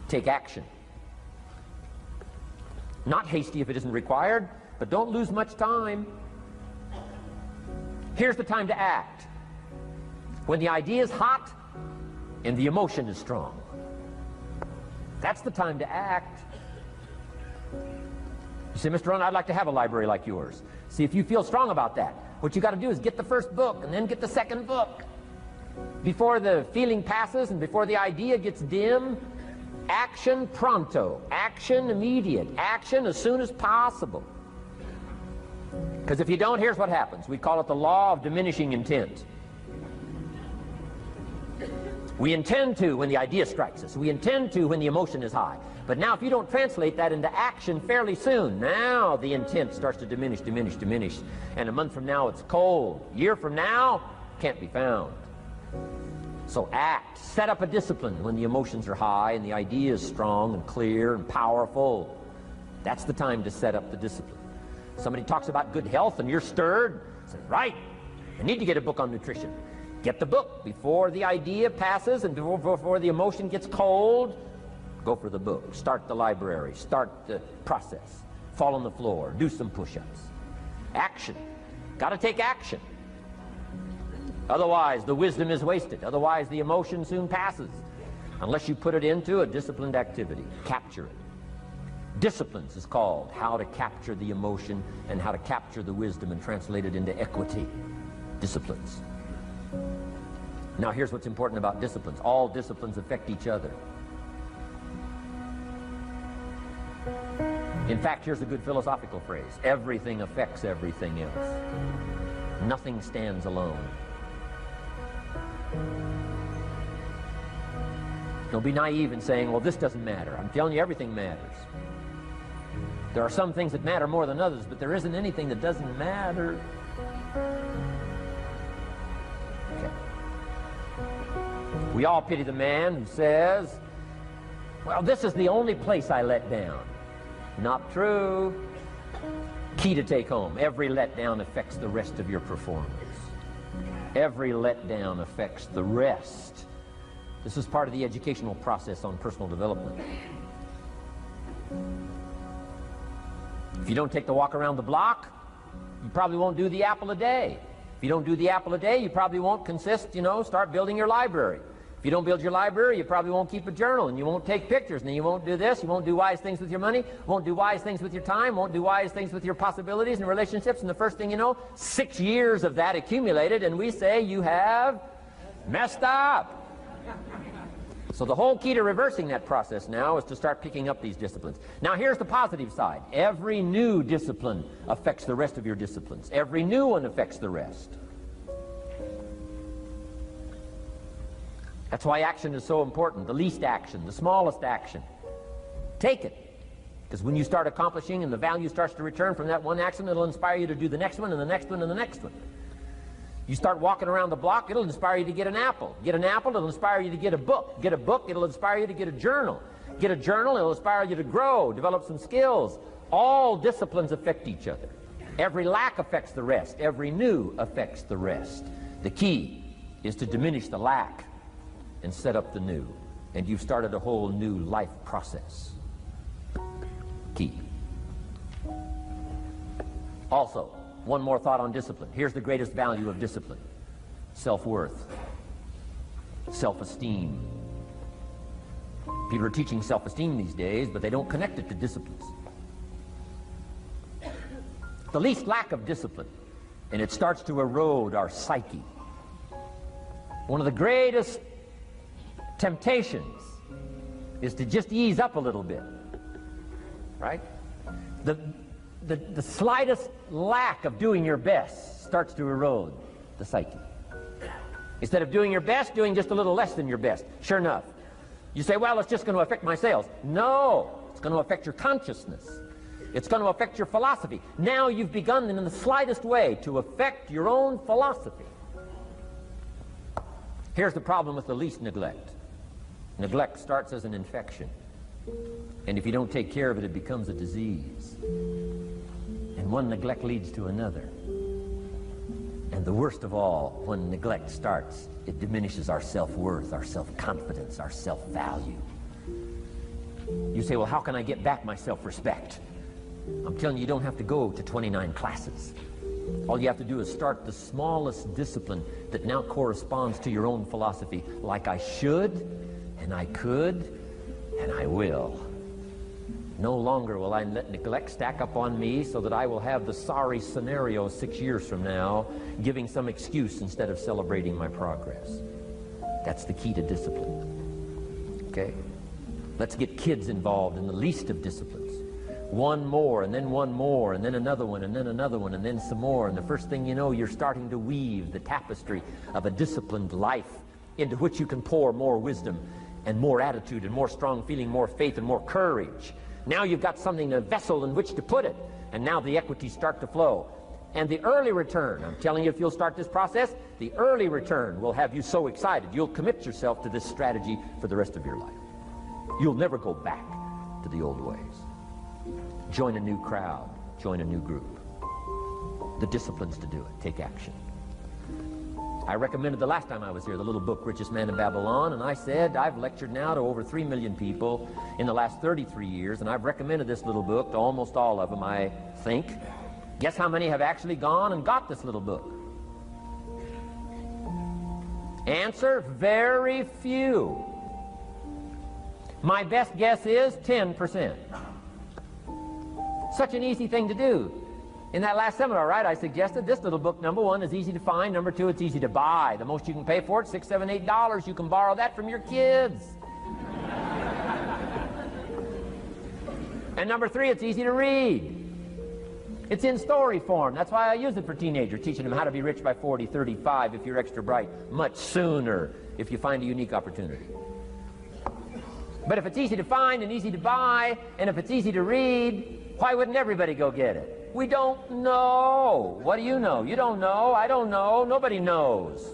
Take action. Not hasty if it isn't required, but don't lose much time. Here's the time to act. When the idea is hot and the emotion is strong. That's the time to act. You say, Mr. Rohn, I'd like to have a library like yours. See, if you feel strong about that, what you got to do is get the first book and then get the second book. Before the feeling passes and before the idea gets dim, action pronto, action immediate, action as soon as possible. Because if you don't, here's what happens. We call it the law of diminishing intent. We intend to when the idea strikes us. We intend to when the emotion is high. But now if you don't translate that into action fairly soon, now the intent starts to diminish, diminish, diminish. And a month from now it's cold. A year from now, can't be found. So act. Set up a discipline when the emotions are high and the idea is strong and clear and powerful. That's the time to set up the discipline. Somebody talks about good health and you're stirred. Say, right, I need to get a book on nutrition. Get the book before the idea passes and before the emotion gets cold. Go for the book. Start the library. Start the process. Fall on the floor. Do some push-ups. Action. Got to take action. Otherwise, the wisdom is wasted. Otherwise, the emotion soon passes. Unless you put it into a disciplined activity. Capture it. Disciplines is called how to capture the emotion and how to capture the wisdom and translate it into equity. Disciplines. Now here's what's important about disciplines. All disciplines affect each other. In fact, here's a good philosophical phrase. Everything affects everything else. Nothing stands alone. Don't be naive in saying, well, this doesn't matter. I'm telling you, everything matters. There are some things that matter more than others, but there isn't anything that doesn't matter. We all pity the man who says, well, this is the only place I let down. Not true. Key to take home. Every letdown affects the rest of your performance. Every letdown affects the rest. This is part of the educational process on personal development. If you don't take the walk around the block, you probably won't do the apple a day. If you don't do the apple a day, you probably won't start building your library. If you don't build your library, you probably won't keep a journal, and you won't take pictures, and then you won't do this, you won't do wise things with your money, won't do wise things with your time, won't do wise things with your possibilities and relationships, and the first thing you know, 6 years of that accumulated, and we say you have messed up. So the whole key to reversing that process now is to start picking up these disciplines. Now here's the positive side. Every new discipline affects the rest of your disciplines. Every new one affects the rest. That's why action is so important. The least action, the smallest action. Take it. Because when you start accomplishing and the value starts to return from that one action, it'll inspire you to do the next one and the next one and the next one. You start walking around the block, it'll inspire you to get an apple. Get an apple, it'll inspire you to get a book. Get a book, it'll inspire you to get a journal. Get a journal, it'll inspire you to grow, develop some skills. All disciplines affect each other. Every lack affects the rest. Every new affects the rest. The key is to diminish the lack and set up the new. And you've started a whole new life process. Key. Also, one more thought on discipline. Here's the greatest value of discipline. Self-worth. Self-esteem. People are teaching self-esteem these days, but they don't connect it to disciplines. The least lack of discipline, and it starts to erode our psyche. One of the greatest temptations is to just ease up a little bit, right? The slightest lack of doing your best starts to erode the psyche. Instead of doing your best, doing just a little less than your best. Sure enough, you say, well, it's just going to affect my sales. No, it's going to affect your consciousness. It's going to affect your philosophy. Now you've begun in the slightest way to affect your own philosophy. Here's the problem with the least neglect. Neglect starts as an infection. And if you don't take care of it, it becomes a disease. And one neglect leads to another. And the worst of all, when neglect starts, it diminishes our self-worth, our self-confidence, our self-value. You say, well, how can I get back my self-respect? I'm telling you, you don't have to go to 29 classes. All you have to do is start the smallest discipline that now corresponds to your own philosophy, like I should, and I could, and I will. No longer will I let neglect stack up on me so that I will have the sorry scenario 6 years from now, giving some excuse instead of celebrating my progress. That's the key to discipline. Okay? Let's get kids involved in the least of disciplines. One more, and then one more, and then another one, and then another one, and then some more. And the first thing you know, you're starting to weave the tapestry of a disciplined life into which you can pour more wisdom and more attitude and more strong feeling, more faith and more courage. Now you've got something, a vessel in which to put it. And now the equities start to flow. And the early return, I'm telling you, if you'll start this process, the early return will have you so excited. You'll commit yourself to this strategy for the rest of your life. You'll never go back to the old ways. Join a new crowd. Join a new group. The disciplines to do it. Take action. I recommended the last time I was here the little book, Richest Man in Babylon, and I said I've lectured now to over 3 million people in the last 33 years, and I've recommended this little book to almost all of them, I think. Guess how many have actually gone and got this little book? Answer, very few. My best guess is 10%. Such an easy thing to do. In that last seminar, right, I suggested this little book, number one, is easy to find. Number two, it's easy to buy. The most you can pay for it, $6, $7, $8. You can borrow that from your kids. And number three, it's easy to read. It's in story form. That's why I use it for teenagers, teaching them how to be rich by 40, 35 if you're extra bright, much sooner if you find a unique opportunity. But if it's easy to find and easy to buy, and if it's easy to read, why wouldn't everybody go get it? We don't know. What do you know? You don't know. I don't know. Nobody knows.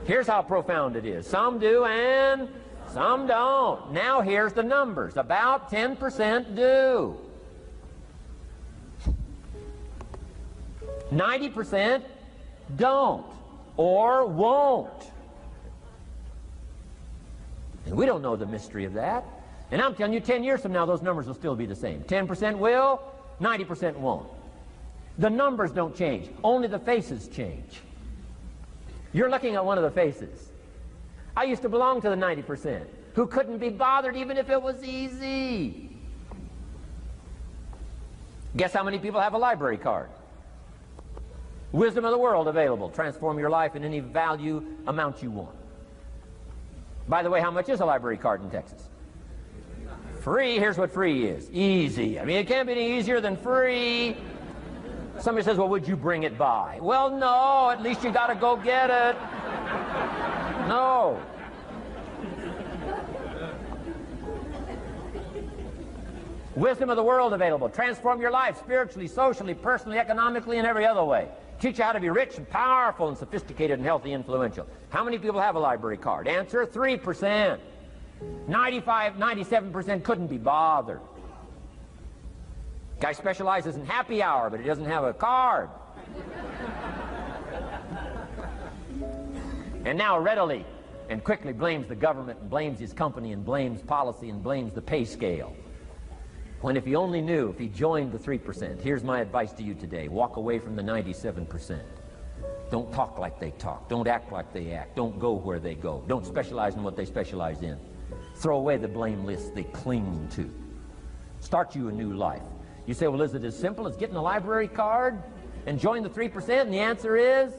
Here's how profound it is. Some do and some don't. Now here's the numbers. About 10% do. 90% don't or won't. And we don't know the mystery of that. And I'm telling you, 10 years from now, those numbers will still be the same. 10% will, 90% won't. The numbers don't change. Only the faces change. You're looking at one of the faces. I used to belong to the 90% who couldn't be bothered even if it was easy. Guess how many people have a library card? Wisdom of the world available. Transform your life in any value amount you want. By the way, how much is a library card in Texas? Free. Here's what free is. Easy. I mean, it can't be any easier than free. Somebody says, well, would you bring it by? Well, no. At least you got to go get it. No. Wisdom of the world available. Transform your life spiritually, socially, personally, economically, and every other way. Teach you how to be rich and powerful and sophisticated and healthy, influential. How many people have a library card? Answer, 3%. 95, 97% couldn't be bothered. Guy specializes in happy hour, but he doesn't have a card. And now readily and quickly blames the government and blames his company and blames policy and blames the pay scale. When if he only knew, if he joined the 3%, here's my advice to you today. Walk away from the 97%. Don't talk like they talk. Don't act like they act. Don't go where they go. Don't specialize in what they specialize in. Throw away the blame list they cling to. Start you a new life. You say, well, is it as simple as getting a library card and join the 3%? And the answer is,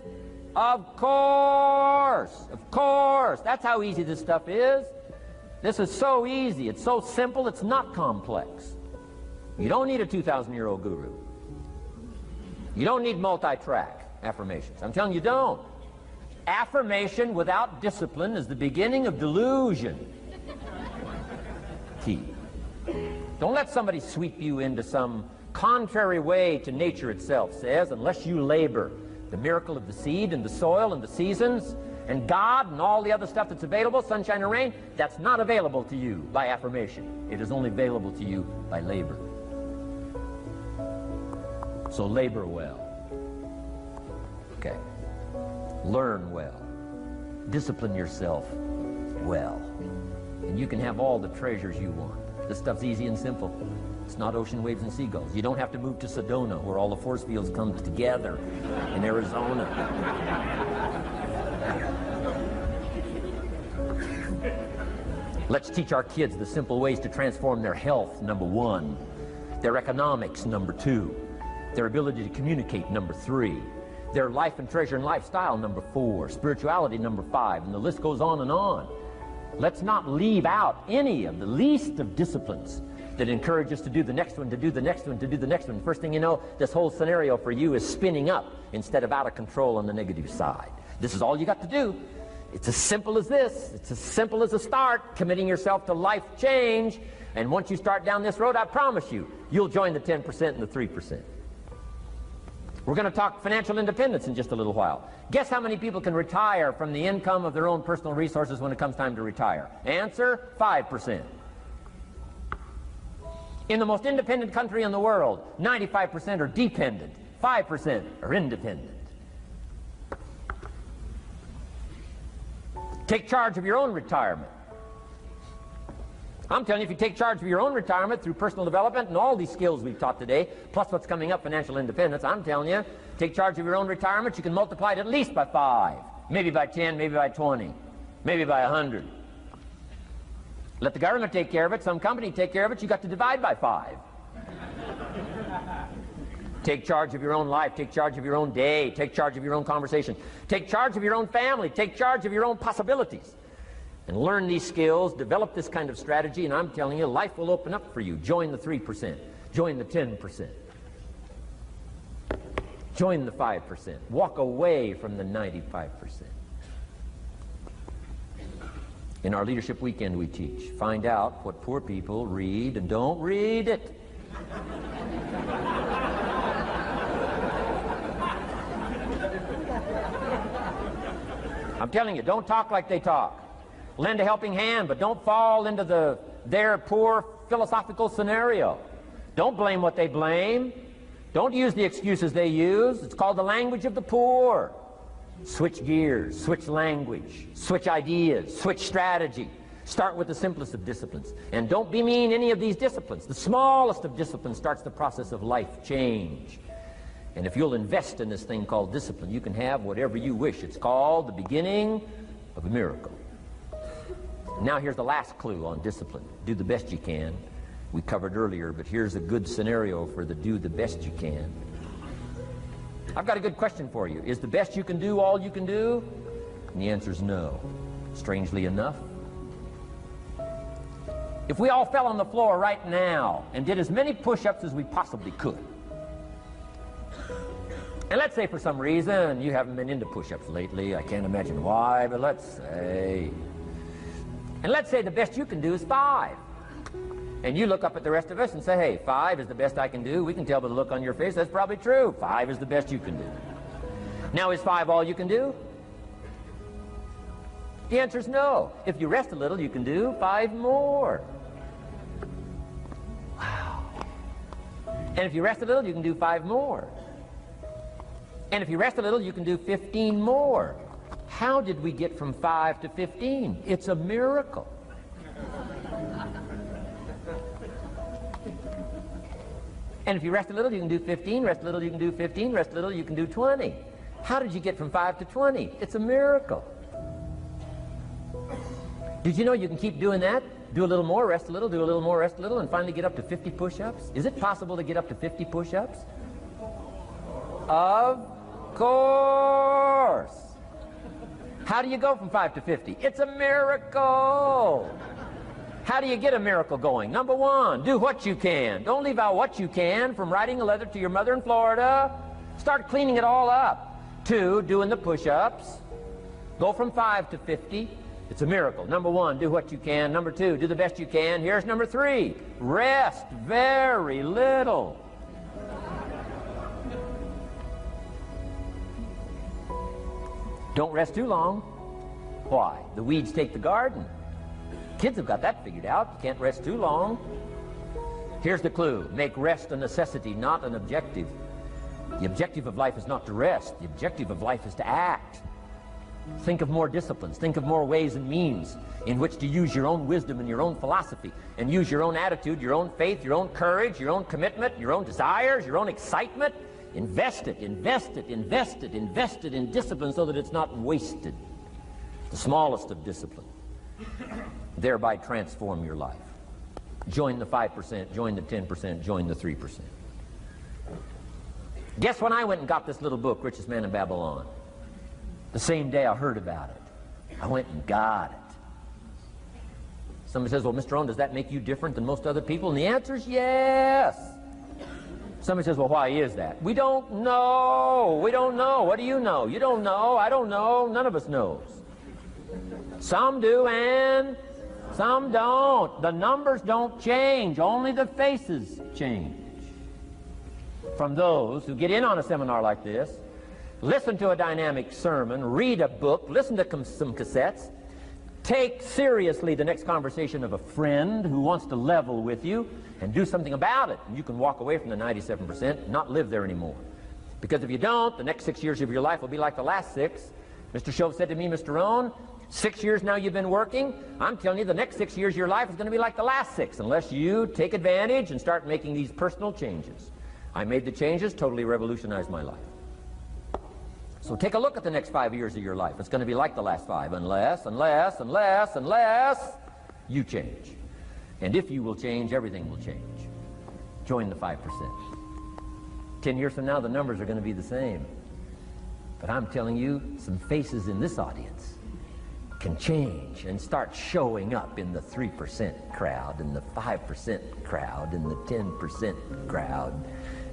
of course. Of course. That's how easy this stuff is. This is so easy. It's so simple. It's not complex. You don't need a 2,000-year-old guru. You don't need multi-track affirmations. I'm telling you, don't. Affirmation without discipline is the beginning of delusion. Key. Don't let somebody sweep you into some contrary way to nature itself says, unless you labor. The miracle of the seed and the soil and the seasons and God and all the other stuff that's available, sunshine and rain, that's not available to you by affirmation. It is only available to you by labor. So labor well. Okay. Learn well. Discipline yourself well. And you can have all the treasures you want. This stuff's easy and simple. It's not ocean waves and seagulls. You don't have to move to Sedona, where all the force fields come together in Arizona. Let's teach our kids the simple ways to transform their health, number 1. Their economics, number 2. Their ability to communicate, number 3. Their life and treasure and lifestyle, number 4. Spirituality, number 5. And the list goes on and on. Let's not leave out any of the least of disciplines that encourage us to do the next one, to do the next one, to do the next one. First thing you know, this whole scenario for you is spinning up instead of out of control on the negative side. This is all you got to do. It's as simple as this. It's as simple as a start, committing yourself to life change. And once you start down this road, I promise you, you'll join the 10% and the 3%. We're going to talk financial independence in just a little while. Guess how many people can retire from the income of their own personal resources when it comes time to retire? Answer, 5%. In the most independent country in the world, 95% are dependent, 5% are independent. Take charge of your own retirement. I'm telling you, if you take charge of your own retirement through personal development and all these skills we've taught today, plus what's coming up, financial independence, I'm telling you, take charge of your own retirement, you can multiply it at least by 5, maybe by 10, maybe by 20, maybe by 100. Let the government take care of it, some company take care of it, you got to divide by 5. Take charge of your own life, take charge of your own day, take charge of your own conversation, take charge of your own family, take charge of your own possibilities. And learn these skills, develop this kind of strategy, and I'm telling you, life will open up for you. Join the 3%. Join the 10%. Join the 5%. Walk away from the 95%. In our Leadership Weekend we teach, find out what poor people read and don't read it. I'm telling you, don't talk like they talk. Lend a helping hand, but don't fall into their poor philosophical scenario. Don't blame what they blame. Don't use the excuses they use. It's called the language of the poor. Switch gears, switch language, switch ideas, switch strategy. Start with the simplest of disciplines. And don't bemean any of these disciplines. The smallest of disciplines starts the process of life change. And if you'll invest in this thing called discipline, you can have whatever you wish. It's called the beginning of a miracle. Now here's the last clue on discipline. Do the best you can. We covered earlier, but here's a good scenario for the do the best you can. I've got a good question for you. Is the best you can do all you can do? And the answer is no. Strangely enough. If we all fell on the floor right now and did as many push-ups as we possibly could, and let's say for some reason you haven't been into push-ups lately, I can't imagine why, but let's say the best you can do is 5. And you look up at the rest of us and say, hey, 5 is the best I can do. We can tell by the look on your face that's probably true. 5 is the best you can do. Now, is 5 all you can do? The answer is no. If you rest a little, you can do 5 more. Wow. And if you rest a little, you can do 5 more. And if you rest a little, you can do 15 more. How did we get from 5 to 15? It's a miracle. And if you rest a little, you can do 15, rest a little, you can do 15, rest a little, you can do 20. How did you get from 5 to 20? It's a miracle. Did you know you can keep doing that? Do a little more, rest a little, do a little more, rest a little, and finally get up to 50 push-ups? Is it possible to get up to 50 push-ups? Of course. How do you go from 5 to 50? It's a miracle. How do you get a miracle going? Number 1, do what you can. Don't leave out what you can, from writing a letter to your mother in Florida. Start cleaning it all up. 2, doing the push-ups. Go from 5 to 50. It's a miracle. Number 1, do what you can. Number 2, do the best you can. Here's number 3, rest very little. Don't rest too long. Why? The weeds take the garden. Kids have got that figured out. You can't rest too long. Here's the clue. Make rest a necessity, not an objective. The objective of life is not to rest. The objective of life is to act. Think of more disciplines. Think of more ways and means in which to use your own wisdom and your own philosophy, and use your own attitude, your own faith, your own courage, your own commitment, your own desires, your own excitement. Invest it, invest it, invest it, invest it in discipline so that it's not wasted. The smallest of discipline. Thereby transform your life. Join the 5%, join the 10%, join the 3%. Guess when I went and got this little book, Richest Man in Babylon? The same day I heard about it. I went and got it. Somebody says, well, Mr. Rohn, does that make you different than most other people? And the answer is yes. Somebody says, well, why is that? We don't know. We don't know. What do you know? You don't know. I don't know. None of us knows. Some do and some don't. The numbers don't change. Only the faces change. From those who get in on a seminar like this, listen to a dynamic sermon, read a book, listen to some cassettes, take seriously the next conversation of a friend who wants to level with you, and do something about it. And you can walk away from the 97% and not live there anymore. Because if you don't, the next 6 years of your life will be like the last 6. Mr. Shove said to me, Mr. Rohn, 6 years now you've been working. I'm telling you, the next 6 years of your life is going to be like the last 6, unless you take advantage and start making these personal changes. I made the changes, totally revolutionized my life. So take a look at the next 5 years of your life. It's going to be like the last 5, unless you change. And if you will change, everything will change. Join the 5%. 10 years from now, the numbers are going to be the same. But I'm telling you, some faces in this audience can change and start showing up in the 3% crowd, and the 5% crowd, and the 10% crowd,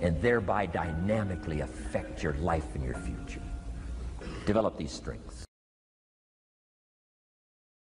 and thereby dynamically affect your life and your future. Develop these strengths.